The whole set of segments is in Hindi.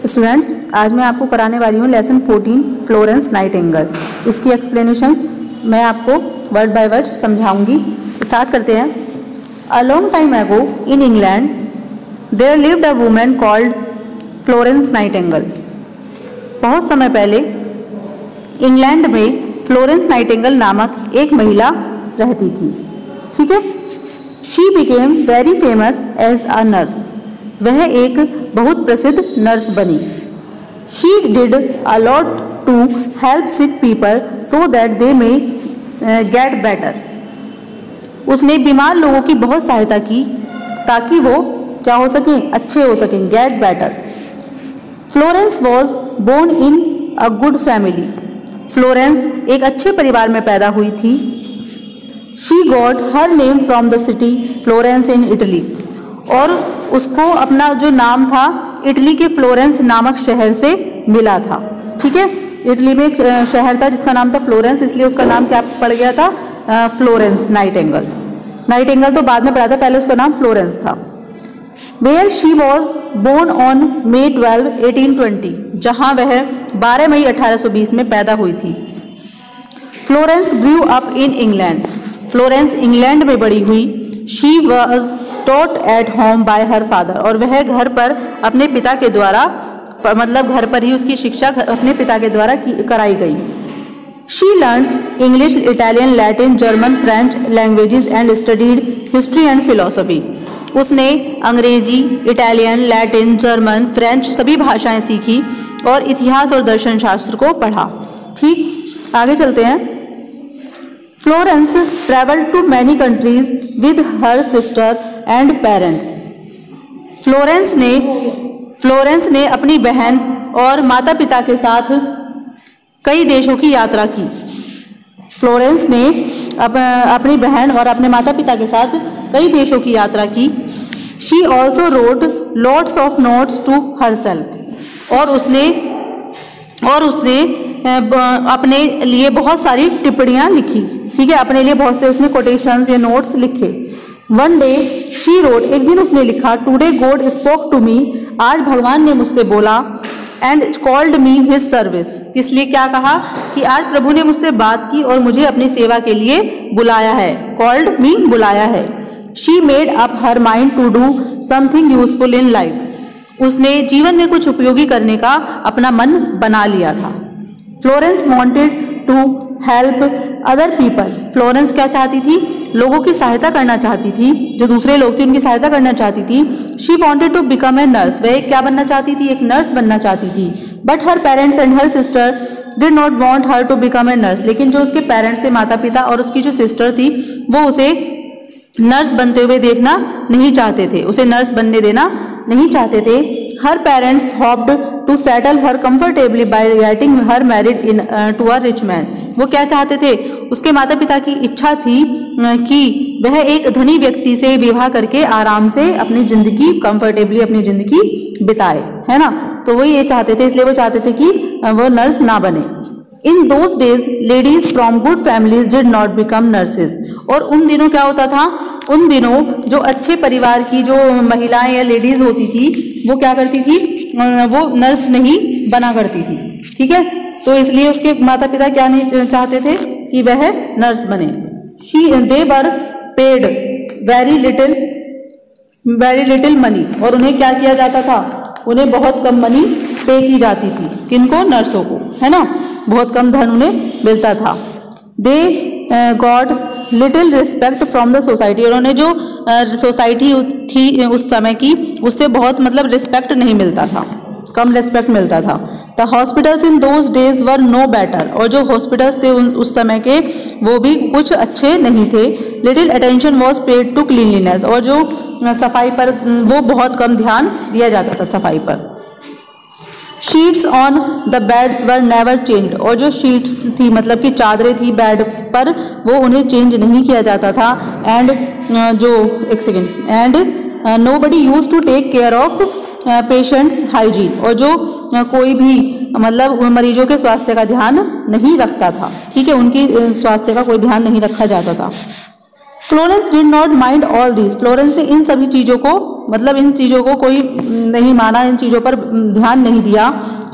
स्टूडेंट्स, आज मैं आपको कराने वाली हूँ लेसन 14 फ्लोरेंस नाइटिंगेल। इसकी एक्सप्लेनेशन मैं आपको वर्ड बाय वर्ड समझाऊंगी। स्टार्ट करते हैं। A long time ago in England there lived a woman called Florence Nightingale. बहुत समय पहले इंग्लैंड में फ्लोरेंस नाइटिंगेल नामक एक महिला रहती थी। ठीक है। She became very famous as a nurse. वह एक बहुत प्रसिद्ध नर्स बनी। She did a lot to help sick people so that they may get better. उसने बीमार लोगों की बहुत सहायता की ताकि वो क्या हो सकें, अच्छे हो सकें, get better. Florence was born in a good family. Florence एक अच्छे परिवार में पैदा हुई थी। She got her name from the city Florence in Italy. और उसको अपना जो नाम था इटली के फ्लोरेंस नामक शहर से मिला था। ठीक है। इटली में एक शहर था जिसका नाम था फ्लोरेंस, इसलिए उसका नाम क्या पड़ गया था, फ्लोरेंस नाइटिंगेल। नाइटिंगेल तो बाद में पड़ा था, पहले उसका नाम फ्लोरेंस था। Where she was born on May 12, 1820, जहाँ वह 12 मई 1820 में पैदा हुई थी। Florence grew up in England. Florence England में बड़ी हुई। She was taught at home bye her father, और वह घर पर अपने पिता के द्वारा, मतलब घर पर ही उसकी शिक्षा अपने पिता के द्वारा कराई गई। She learn English, Italian, Latin, German, French languages and studied history and philosophy. उसने अंग्रेजी, इटालियन, लैटिन, जर्मन, फ्रेंच सभी भाषाएं सीखी और इतिहास और दर्शन शास्त्र को पढ़ा। ठीक, आगे चलते हैं। Florence travelled to many countries with her sister and parents. Florence ने अपनी बहन और माता पिता के साथ कई देशों की यात्रा की। फ्लोरेंस ने अपनी बहन और अपने माता पिता के साथ कई देशों की यात्रा की। She also wrote lots of notes to herself, और उसने अपने लिए बहुत सारी टिप्पणियाँ लिखी। ठीक है, अपने लिए बहुत से उसने कोटेशंस या नोट्स लिखे। वन डे शी रोट, एक दिन उसने लिखा, today God spoke to me, आज भगवान ने मुझसे बोला, and called me his service, इसलिए क्या कहा कि आज प्रभु ने मुझसे बात की और मुझे अपनी सेवा के लिए बुलाया है। कॉल्ड मी, बुलाया है। She made up her mind to do something useful in life. उसने जीवन में कुछ उपयोगी करने का अपना मन बना लिया था। Florence wanted to help other people. Florence क्या चाहती थी, लोगों की सहायता करना चाहती थी, जो दूसरे लोग थे उनकी सहायता करना चाहती थी। She wanted to become a nurse, वह क्या बनना चाहती थी, एक नर्स बनना चाहती थी। But her parents and her sister did not want her to become a nurse, लेकिन जो उसके पेरेंट्स थे, माता पिता, और उसकी जो सिस्टर थी, वो उसे नर्स बनते हुए देखना नहीं चाहते थे, उसे नर्स बनने देना नहीं चाहते थे। Her parents hoped to settle her comfortably by getting her married into a rich man. वो क्या चाहते थे, उसके माता पिता की इच्छा थी कि वह एक धनी व्यक्ति से विवाह करके आराम से अपनी जिंदगी, कंफर्टेबली अपनी जिंदगी बिताए, है ना। तो वो ये चाहते थे, इसलिए वो चाहते थे कि वो नर्स ना बने। इन those days ladies from good families did not become nurses. और उन दिनों क्या होता था, उन दिनों जो अच्छे परिवार की जो महिलाएं या लेडीज होती थी, वो क्या करती थी, वो नर्स नहीं बना करती थी। ठीक है, तो इसलिए उसके माता पिता क्या नहीं चाहते थे कि वह नर्स बने। They were paid very little money, और उन्हें क्या किया जाता था, उन्हें बहुत कम मनी पे की जाती थी। किनको, नर्सों को, है ना, बहुत कम धन उन्हें मिलता था। They got little respect from the society, और उन्हें जो सोसाइटी थी उस समय की, उससे बहुत मतलब रिस्पेक्ट नहीं मिलता था, कम रिस्पेक्ट मिलता था। The hospitals in those days were no better, और जो हॉस्पिटल्स थे उस समय के, वो भी कुछ अच्छे नहीं थे। Little attention was paid to cleanliness, और जो सफाई पर वो बहुत कम ध्यान दिया जाता था, सफाई पर। Sheets on the beds were never changed, और जो शीट्स थी, मतलब कि चादरें थी बेड पर, वो उन्हें चेंज नहीं किया जाता था। And nobody used to take care of patients hygiene, और जो कोई भी मतलब मरीजों के स्वास्थ्य का ध्यान नहीं रखता था। ठीक है, उनकी स्वास्थ्य का कोई ध्यान नहीं रखा जाता था। Florence did not mind all this, Florence ने इन सभी चीज़ों को, मतलब इन चीज़ों को कोई नहीं माना, इन चीज़ों पर ध्यान नहीं दिया।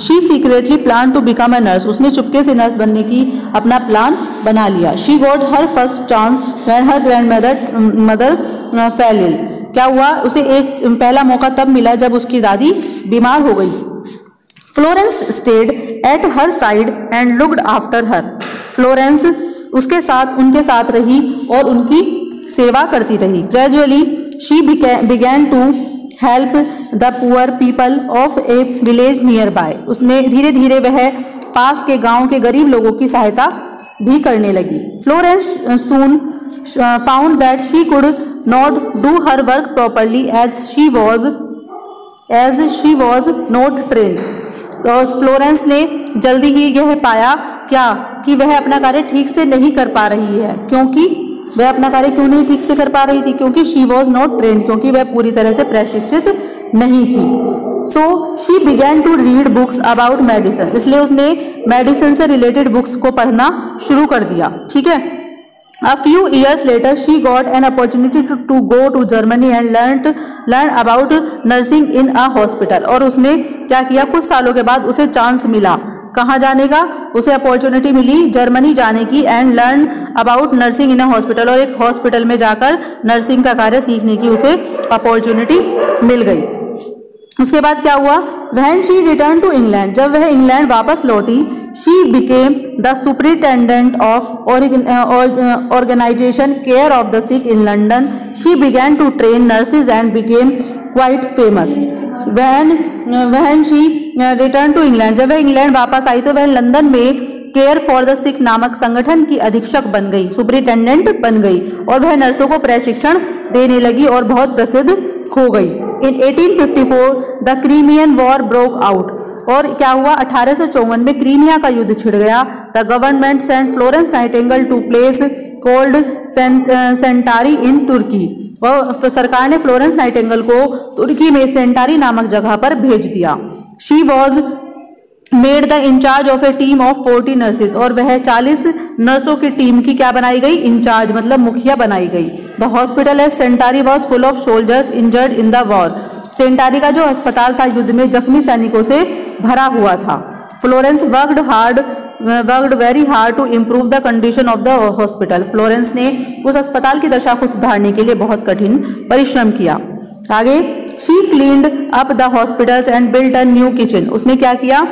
She secretly plan to become a nurse, उसने चुपके से नर्स बनने की अपना प्लान बना लिया। She got her first chance when her grandmother fell ill, क्या हुआ, उसे एक पहला मौका तब मिला जब उसकी दादी बीमार हो गई। Florence stayed at her side and looked after her, Florence उसके साथ, उनके साथ रही और उनकी सेवा करती रही। Gradually she began to help the poor people of a village nearby, उसने धीरे धीरे वह पास के गांव के गरीब लोगों की सहायता भी करने लगी। Florence soon found that she could not do her work properly as she was not trained, और फ्लोरेंस ने जल्दी ही यह पाया क्या कि वह अपना कार्य ठीक से नहीं कर पा रही है, क्योंकि वह अपना कार्य क्यों नहीं ठीक से कर पा रही थी, क्योंकि शी वॉज नॉट ट्रेन्ड, क्योंकि वह पूरी तरह से प्रशिक्षित नहीं थी। So she began to read books about medicine, इसलिए उसने मेडिसिन से रिलेटेड बुक्स को पढ़ना शुरू कर दिया। ठीक है, A few years later, she got an opportunity to go to Germany and learn about nursing in a hospital, और उसने क्या किया, कुछ सालों के बाद उसे चांस मिला, कहाँ जाने का, उसे अपॉर्चुनिटी मिली जर्मनी जाने की, and learn about nursing in a hospital, और एक हॉस्पिटल में जाकर नर्सिंग का कार्य सीखने की उसे अपॉर्चुनिटी मिल गई। उसके बाद क्या हुआ, when she return to England, जब वह इंग्लैंड वापस लौटी, she became the superintendent of organization care of the sick in London, she began to train nurses and became quite famous. When she return to England, जब वह इंग्लैंड वापस आई तो वह लंदन में केयर फॉर द सिक नामक संगठन की अधीक्षक बन गई, सुपरिटेंडेंट बन गई, और वह नर्सों को प्रशिक्षण देने लगी और बहुत प्रसिद्ध हो गई। इन 1854 the Crimean war broke out, और क्या हुआ, 1854 में क्रीमिया का युद्ध छिड़ गया। The government sent Florence Nightingale to place called Scutari in तुर्की, और सरकार ने फ्लोरेंस नाइटिंगेल को तुर्की में सेंटारी नामक जगह पर भेज दिया। She was made the incharge of a team of 40 nurses, और वह 40 नर्सों की टीम की क्या बनाई गई, इंचार्ज मतलब मुखिया बनाई गई। The hospital at Scutari was full of soldiers injured in the war, Scutari का जो अस्पताल था युद्ध में जख्मी सैनिकों से भरा हुआ था। Florence worked very hard to improve the condition of the hospital, Florence ने उस अस्पताल की दशा को सुधारने के लिए बहुत कठिन परिश्रम किया। आगे, she cleaned up the hospitals and built a new kitchen, उसने क्या किया,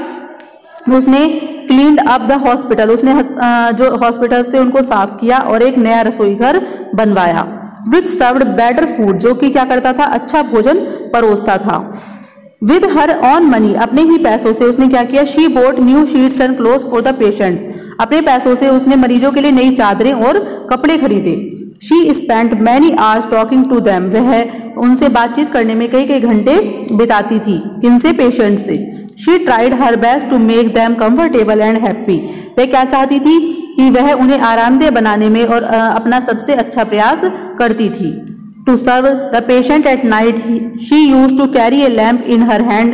उसने क्लीन्ड अप द हॉस्पिटल, उसने जो हॉस्पिटल्स थे उनको साफ किया और एक नया रसोई घर बनवाया। विच सर्व्ड बेटर फूड, जो कि क्या करता था, अच्छा भोजन परोसता था। विद हर ऑन मनी, अपने ही पैसों से उसने क्या किया, she boat new sheets and clothes for the patients, अपने पैसों से उसने मरीजों के लिए नई चादरें और कपड़े खरीदे। She spent many hours talking to them, वह उनसे बातचीत करने में कई घंटे बिताती थी, किनसे, पेशेंट से। She tried her best to make them comfortable and happy, वह क्या चाहती थी कि वह उन्हें आरामदेह बनाने में और अपना सबसे अच्छा प्रयास करती थी। To serve the patient at night she use to carry a lamp in her hand,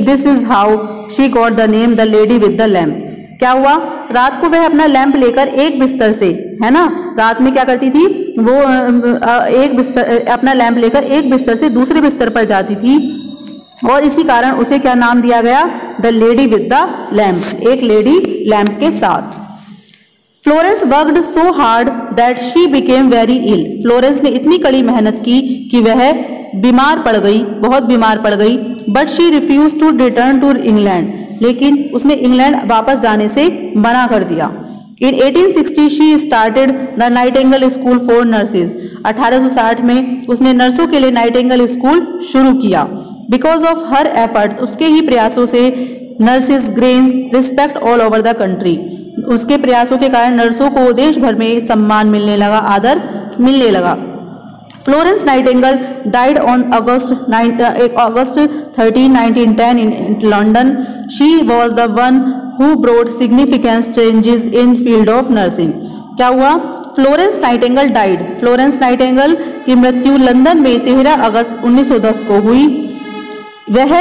this is how she got the name the lady with the lamp. क्या हुआ, रात को वह अपना लैंप लेकर एक बिस्तर से, है ना, रात में क्या करती थी वो, एक बिस्तर, अपना लैंप लेकर एक बिस्तर से दूसरे बिस्तर पर जाती थी, और इसी कारण उसे क्या नाम दिया गया, the lady with the lamp, एक लेडी लैंप के साथ। Florence worked so hard that she became very ill, Florence ने इतनी कड़ी मेहनत की कि वह बीमार पड़ गई, बहुत बीमार पड़ गई। But she refuse to return to England, लेकिन उसने इंग्लैंड वापस जाने से मना कर दिया। In 1860 she started the Nightingale school for nurses, 1860 में उसने नर्सों के लिए नाइटिंगेल स्कूल शुरू किया। बिकॉज ऑफ हर एफर्ट्स, उसके ही प्रयासों से nurses grains respect all over the country, उसके प्रयासों के कारण नर्सों को देश भर में सम्मान मिलने लगा, आदर मिलने लगा। Florence Nightingale died on August 13, 1910 in London. She was the one who brought significant changes in field of nursing. क्या हुआ, Florence Nightingale died, Florence Nightingale की मृत्यु लंदन में 13 अगस्त 1910 को हुई। वह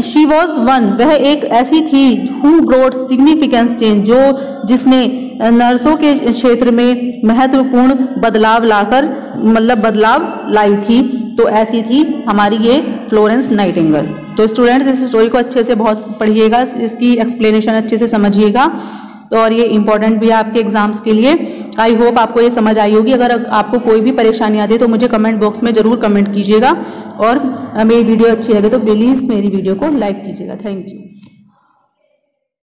शी वॉज वन, वह एक ऐसी थी हु ब्रोड सिग्निफिकेंस चेंज, जो जिसने नर्सों के क्षेत्र में महत्वपूर्ण बदलाव लाकर बदलाव लाई थी, तो ऐसी थी हमारी ये फ्लोरेंस नाइटिंगेल। तो स्टूडेंट्स इस स्टोरी को अच्छे से बहुत पढ़िएगा, इसकी एक्सप्लेनेशन अच्छे से समझिएगा, तो और ये इंपॉर्टेंट भी है आपके एग्जाम्स के लिए। आई होप आपको ये समझ आई होगी। अगर आपको कोई भी परेशानी आती है तो मुझे कमेंट बॉक्स में ज़रूर कमेंट कीजिएगा, और मेरी वीडियो अच्छी लगे तो प्लीज़ मेरी वीडियो को लाइक कीजिएगा। Thank you.